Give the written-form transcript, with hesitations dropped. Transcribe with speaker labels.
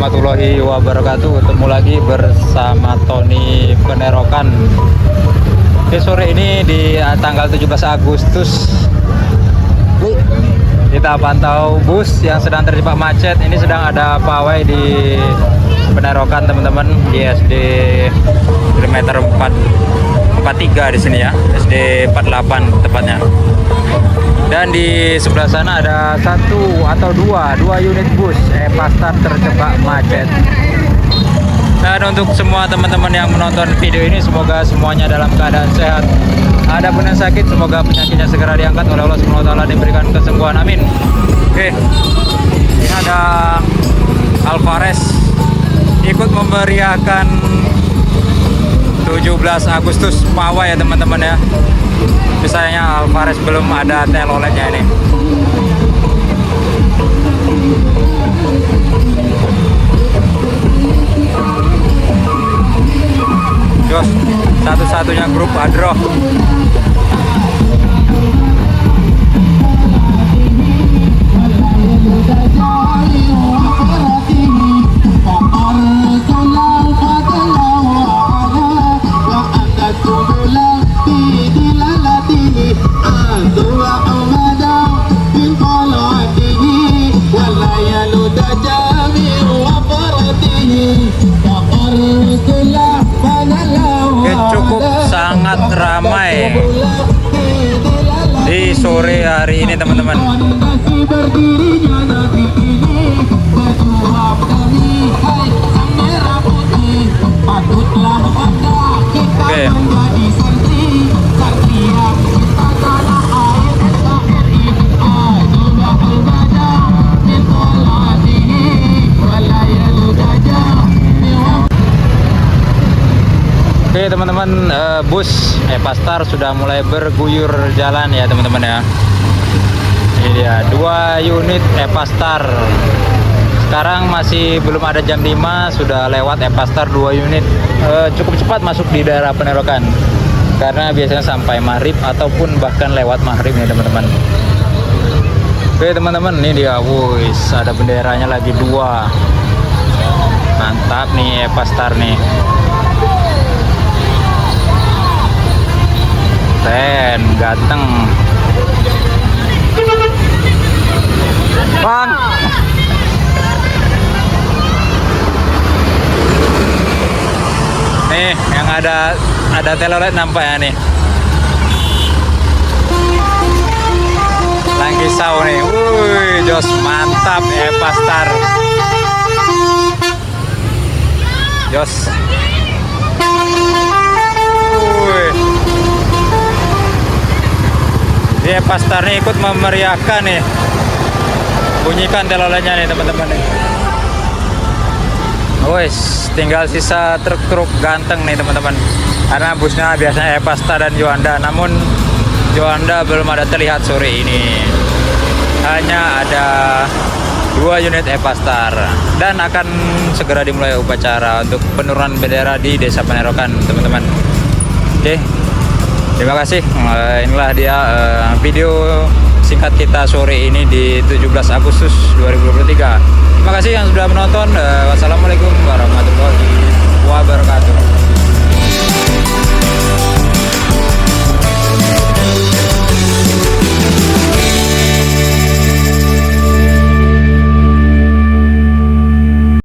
Speaker 1: warahmatullahi wabarakatuh. Ketemu lagi bersama Tony Penerokan. Oke, sore ini di tanggal 17 Agustus kita pantau bus yang sedang terjebak macet. Ini sedang ada pawai di Penerokan, teman-teman, di SD kilometer 43 di sini ya, SD 48 tepatnya. Dan di sebelah sana ada dua unit bus Epastar terjebak macet. Dan untuk semua teman-teman yang menonton video ini, semoga semuanya dalam keadaan sehat. Ada pun yang sakit, semoga penyakitnya segera diangkat oleh Allah SWT, diberikan kesembuhan, amin. Oke, ini ada Alvarez ikut memeriahkan 17 Agustus pawai ya teman-teman ya. Misalnya Alvarez belum ada teloletnya ini. Jos, satu-satunya grup Adroh. Cukup sangat ramai di sore hari ini teman-teman. Oke. Oke teman-teman, bus Epastar sudah mulai berguyur jalan ya teman-teman ya. Ini dia 2 unit Epastar. Sekarang masih belum ada jam 5, sudah lewat Epastar 2 unit. Cukup cepat masuk di daerah Penerokan, karena biasanya sampai maghrib ataupun bahkan lewat maghrib ya teman-teman. Oke teman-teman, ini dia, wuis, ada benderanya lagi 2. Mantap nih Epastar nih. Keren, ganteng. Bang. Nih, yang ada telolet nampaknya nih. Langkisau nih. Wuih, jos, mantap Epastar. Jos. Wuih. Dia Epastar nih ikut memeriahkan nih. Bunyikan teloletnya nih teman-teman nih. Wes, tinggal sisa truk-truk ganteng nih teman-teman. Karena busnya biasanya Epastar dan Juanda, namun Juanda belum ada terlihat sore ini. Hanya ada 2 unit Epastar, dan akan segera dimulai upacara untuk penurunan bendera di Desa Penerokan, teman-teman. Oke. Terima kasih. Inilah dia video singkat kita sore ini di 17 Agustus 2023. Terima kasih yang sudah menonton. Wassalamualaikum warahmatullahi wabarakatuh.